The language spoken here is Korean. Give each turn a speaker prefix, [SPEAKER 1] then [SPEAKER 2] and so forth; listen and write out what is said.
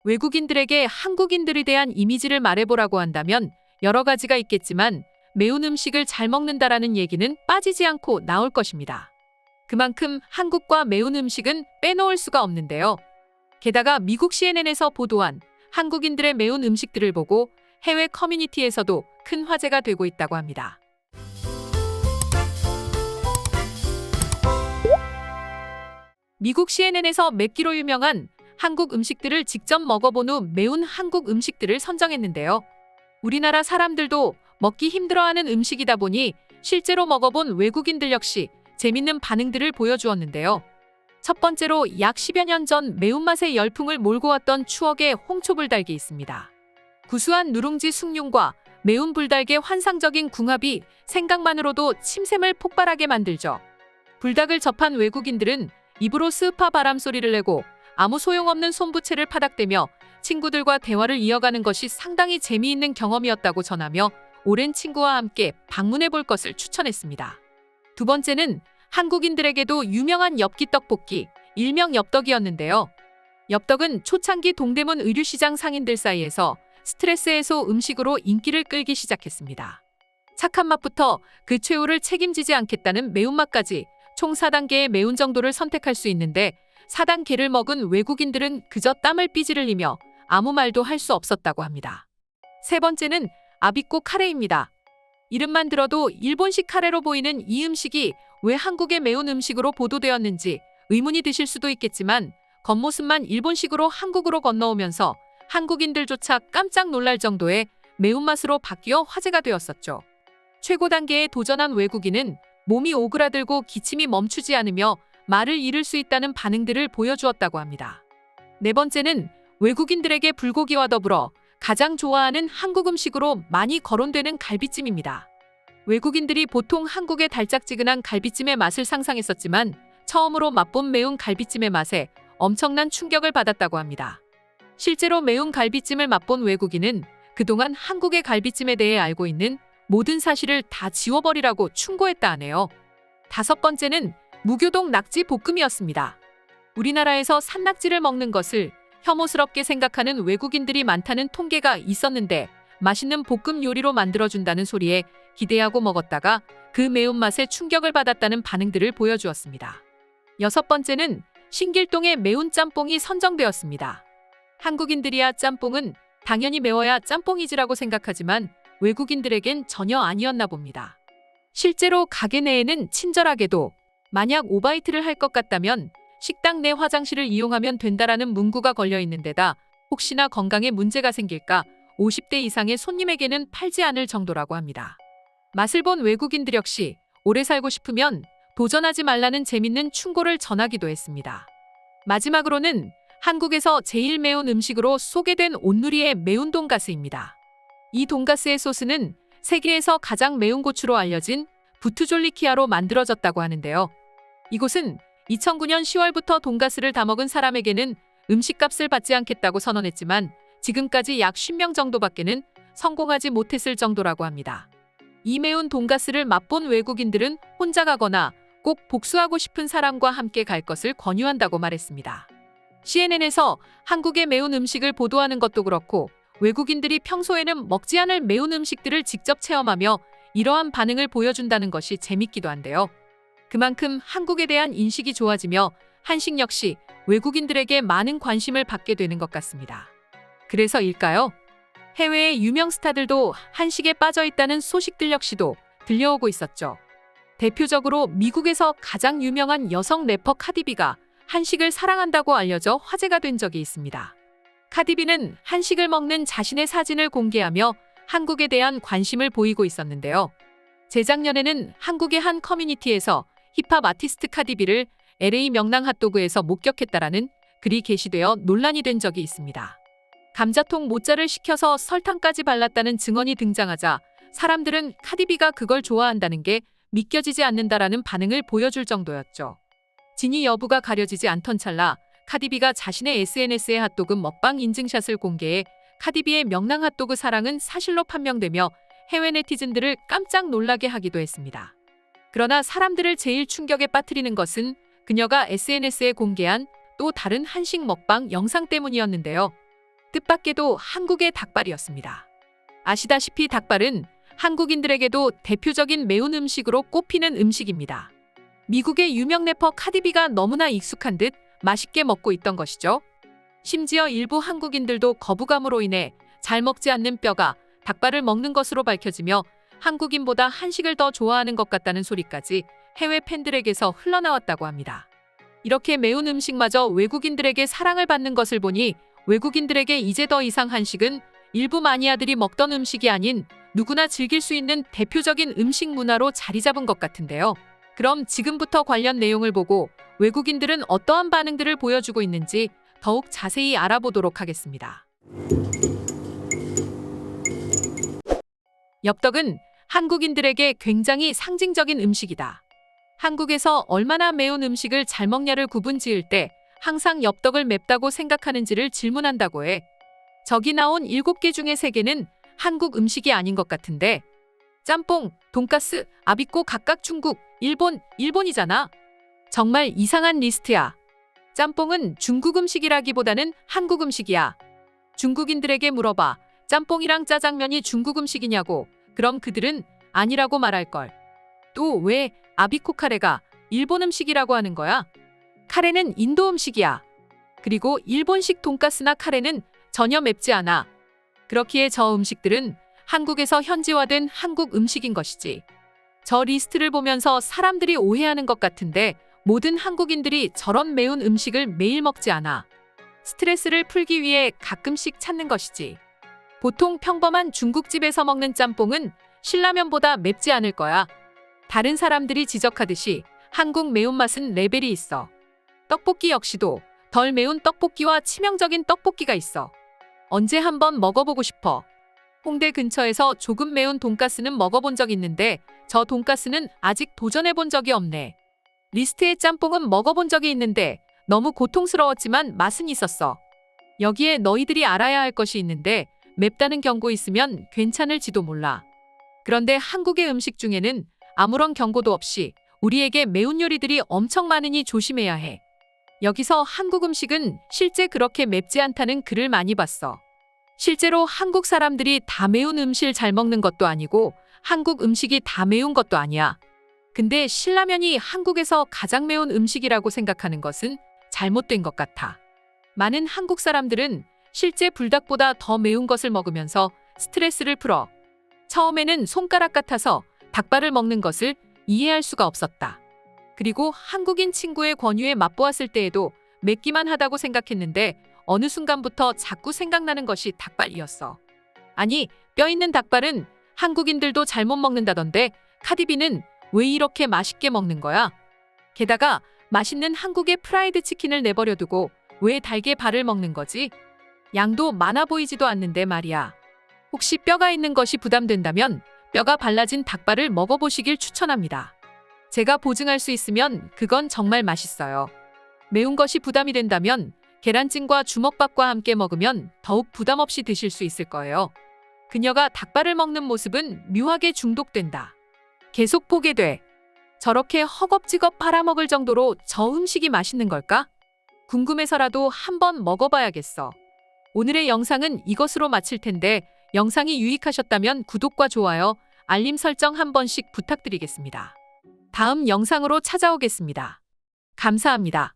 [SPEAKER 1] 외국인들에게 한국인들에 대한 이미지를 말해보라고 한다면 여러 가지가 있겠지만 매운 음식을 잘 먹는다라는 얘기는 빠지지 않고 나올 것입니다. 그만큼 한국과 매운 음식은 빼놓을 수가 없는데요. 게다가 미국 CNN에서 보도한 한국인들의 매운 음식들을 보고 해외 커뮤니티에서도 큰 화제가 되고 있다고 합니다. 미국 CNN에서 맵기로 유명한 한국 음식들을 직접 먹어본 후 매운 한국 음식들을 선정했는데요. 우리나라 사람들도 먹기 힘들어하는 음식이다 보니 실제로 먹어본 외국인들 역시 재밌는 반응들을 보여주었는데요. 첫 번째로 약 10여 년 전 매운맛의 열풍을 몰고 왔던 추억의 홍초불닭이 있습니다. 구수한 누룽지 숭늉과 매운 불닭의 환상적인 궁합이 생각만으로도 침샘을 폭발하게 만들죠. 불닭을 접한 외국인들은 입으로 스파 바람 소리를 내고 아무 소용없는 손부채를 파닥대며 친구들과 대화를 이어가는 것이 상당히 재미있는 경험이었다고 전하며 오랜 친구와 함께 방문해 볼 것을 추천했습니다. 두 번째는 한국인들에게도 유명한 엽기 떡볶이, 일명 엽떡이었는데요. 엽떡은 초창기 동대문 의류시장 상인들 사이에서 스트레스 해소 음식으로 인기를 끌기 시작했습니다. 착한 맛부터 그 최후를 책임지지 않겠다는 매운맛까지 총 4단계의 매운 정도를 선택할 수 있는데 4단계를 먹은 외국인들은 그저 땀을 삐질 흘리며 아무 말도 할 수 없었다고 합니다. 세 번째는 아비꼬 카레입니다. 이름만 들어도 일본식 카레로 보이는 이 음식이 왜 한국의 매운 음식으로 보도되었는지 의문이 드실 수도 있겠지만 겉모습만 일본식으로 한국으로 건너오면서 한국인들조차 깜짝 놀랄 정도의 매운맛으로 바뀌어 화제가 되었었죠. 최고 단계에 도전한 외국인은 몸이 오그라들고 기침이 멈추지 않으며 말을 잃을 수 있다는 반응들을 보여주었다고 합니다. 네 번째는 외국인들에게 불고기와 더불어 가장 좋아하는 한국 음식으로 많이 거론되는 갈비찜입니다. 외국인들이 보통 한국의 달짝지근한 갈비찜의 맛을 상상했었지만 처음으로 맛본 매운 갈비찜의 맛에 엄청난 충격을 받았다고 합니다. 실제로 매운 갈비찜을 맛본 외국인은 그동안 한국의 갈비찜에 대해 알고 있는 모든 사실을 다 지워버리라고 충고했다 하네요. 다섯 번째는 무교동 낙지 볶음이었습니다. 우리나라에서 산낙지를 먹는 것을 혐오스럽게 생각하는 외국인들이 많다는 통계가 있었는데 맛있는 볶음 요리로 만들어준다는 소리에 기대하고 먹었다가 그 매운맛에 충격을 받았다는 반응들을 보여주었습니다. 여섯 번째는 신길동의 매운 짬뽕이 선정되었습니다. 한국인들이야 짬뽕은 당연히 매워야 짬뽕이지라고 생각하지만 외국인들에겐 전혀 아니었나 봅니다. 실제로 가게 내에는 친절하게도 만약 오바이트를 할 것 같다면 식당 내 화장실을 이용하면 된다라는 문구가 걸려 있는 데다 혹시나 건강에 문제가 생길까 50대 이상의 손님에게는 팔지 않을 정도라고 합니다. 맛을 본 외국인들 역시 오래 살고 싶으면 도전하지 말라는 재밌는 충고를 전하기도 했습니다. 마지막으로는 한국에서 제일 매운 음식으로 소개된 온누리의 매운 돈가스입니다. 이 돈가스의 소스는 세계에서 가장 매운 고추로 알려진 부투졸리키아로 만들어졌다고 하는데요. 이곳은 2009년 10월부터 돈가스를 다 먹은 사람에게는 음식값을 받지 않겠다고 선언했지만 지금까지 약 10명 정도밖에는 성공하지 못했을 정도라고 합니다. 이 매운 돈가스를 맛본 외국인들은 혼자 가거나 꼭 복수하고 싶은 사람과 함께 갈 것을 권유한다고 말했습니다. CNN에서 한국의 매운 음식을 보도하는 것도 그렇고 외국인들이 평소에는 먹지 않을 매운 음식들을 직접 체험하며 이러한 반응을 보여준다는 것이 재밌기도 한데요. 그만큼 한국에 대한 인식이 좋아지며 한식 역시 외국인들에게 많은 관심을 받게 되는 것 같습니다. 그래서일까요? 해외의 유명 스타들도 한식에 빠져 있다는 소식들 역시도 들려오고 있었죠. 대표적으로 미국에서 가장 유명한 여성 래퍼 카디비가 한식을 사랑한다고 알려져 화제가 된 적이 있습니다. 카디비는 한식을 먹는 자신의 사진을 공개하며 한국에 대한 관심을 보이고 있었는데요. 재작년에는 한국의 한 커뮤니티에서 힙합 아티스트 카디비를 LA 명랑 핫도그에서 목격했다라는 글이 게시되어 논란이 된 적이 있습니다. 감자통 모짜를 시켜서 설탕까지 발랐다는 증언이 등장하자 사람들은 카디비가 그걸 좋아한다는 게 믿겨지지 않는다라는 반응을 보여줄 정도였죠. 진위 여부가 가려지지 않던 찰나 카디비가 자신의 SNS에 핫도그 먹방 인증샷을 공개해 카디비의 명랑 핫도그 사랑은 사실로 판명되며 해외 네티즌들을 깜짝 놀라게 하기도 했습니다. 그러나 사람들을 제일 충격에 빠뜨리는 것은 그녀가 SNS에 공개한 또 다른 한식 먹방 영상 때문이었는데요. 뜻밖에도 한국의 닭발이었습니다. 아시다시피 닭발은 한국인들에게도 대표적인 매운 음식으로 꼽히는 음식입니다. 미국의 유명 래퍼 카디비가 너무나 익숙한 듯 맛있게 먹고 있던 것이죠. 심지어 일부 한국인들도 거부감으로 인해 잘 먹지 않는 뼈가 닭발을 먹는 것으로 밝혀지며 한국인보다 한식을 더 좋아하는 것 같다는 소리까지 해외 팬들에게서 흘러나왔다고 합니다. 이렇게 매운 음식마저 외국인들에게 사랑을 받는 것을 보니 외국인들에게 이제 더 이상 한식은 일부 마니아들이 먹던 음식이 아닌 누구나 즐길 수 있는 대표적인 음식 문화로 자리 잡은 것 같은데요. 그럼 지금부터 관련 내용을 보고 외국인들은 어떠한 반응들을 보여주고 있는지 더욱 자세히 알아보도록 하겠습니다. 엽떡은 한국인들에게 굉장히 상징적인 음식이다. 한국에서 얼마나 매운 음식을 잘 먹냐를 구분지을 때 항상 엽떡을 맵다고 생각하는지를 질문한다고 해. 저기 나온 7개 중에 3개는 한국 음식이 아닌 것 같은데 짬뽕, 돈가스, 아비꼬 각각 중국, 일본이잖아. 정말 이상한 리스트야. 짬뽕은 중국 음식이라기보다는 한국 음식이야. 중국인들에게 물어봐. 짬뽕이랑 짜장면이 중국 음식이냐고. 그럼 그들은 아니라고 말할걸. 또 왜 아비코 카레가 일본 음식이라고 하는 거야? 카레는 인도 음식이야. 그리고 일본식 돈가스나 카레는 전혀 맵지 않아. 그렇기에 저 음식들은 한국에서 현지화된 한국 음식인 것이지. 저 리스트를 보면서 사람들이 오해하는 것 같은데 모든 한국인들이 저런 매운 음식을 매일 먹지 않아. 스트레스를 풀기 위해 가끔씩 찾는 것이지. 보통 평범한 중국집에서 먹는 짬뽕은 신라면보다 맵지 않을 거야. 다른 사람들이 지적하듯이 한국 매운맛은 레벨이 있어. 떡볶이 역시도 덜 매운 떡볶이와 치명적인 떡볶이가 있어. 언제 한번 먹어보고 싶어. 홍대 근처에서 조금 매운 돈가스는 먹어본 적 있는데 저 돈가스는 아직 도전해본 적이 없네. 리스트의 짬뽕은 먹어본 적이 있는데 너무 고통스러웠지만 맛은 있었어. 여기에 너희들이 알아야 할 것이 있는데 맵다는 경고 있으면 괜찮을지도 몰라. 그런데 한국의 음식 중에는 아무런 경고도 없이 우리에게 매운 요리들이 엄청 많으니 조심해야 해. 여기서 한국 음식은 실제 그렇게 맵지 않다는 글을 많이 봤어. 실제로 한국 사람들이 다 매운 음식을 잘 먹는 것도 아니고 한국 음식이 다 매운 것도 아니야. 근데 신라면이 한국에서 가장 매운 음식이라고 생각하는 것은 잘못된 것 같아. 많은 한국 사람들은 실제 불닭보다 더 매운 것을 먹으면서 스트레스를 풀어. 처음에는 손가락 같아서 닭발을 먹는 것을 이해할 수가 없었다. 그리고 한국인 친구의 권유에 맛보았을 때에도 맵기만 하다고 생각했는데 어느 순간부터 자꾸 생각나는 것이 닭발이었어. 아니, 뼈 있는 닭발은 한국인들도 잘못 먹는다던데 카디비는 왜 이렇게 맛있게 먹는 거야? 게다가 맛있는 한국의 프라이드 치킨을 내버려 두고 왜 달게 발을 먹는 거지? 양도 많아 보이지도 않는데 말이야. 혹시 뼈가 있는 것이 부담된다면 뼈가 발라진 닭발을 먹어보시길 추천합니다. 제가 보증할 수 있으면 그건 정말 맛있어요. 매운 것이 부담이 된다면 계란찜과 주먹밥과 함께 먹으면 더욱 부담 없이 드실 수 있을 거예요. 그녀가 닭발을 먹는 모습은 묘하게 중독된다. 계속 보게 돼. 저렇게 허겁지겁 팔아먹을 정도로 저 음식이 맛있는 걸까? 궁금해서라도 한번 먹어봐야겠어. 오늘의 영상은 이것으로 마칠 텐데 영상이 유익하셨다면 구독과 좋아요, 알림 설정 한 번씩 부탁드리겠습니다. 다음 영상으로 찾아오겠습니다. 감사합니다.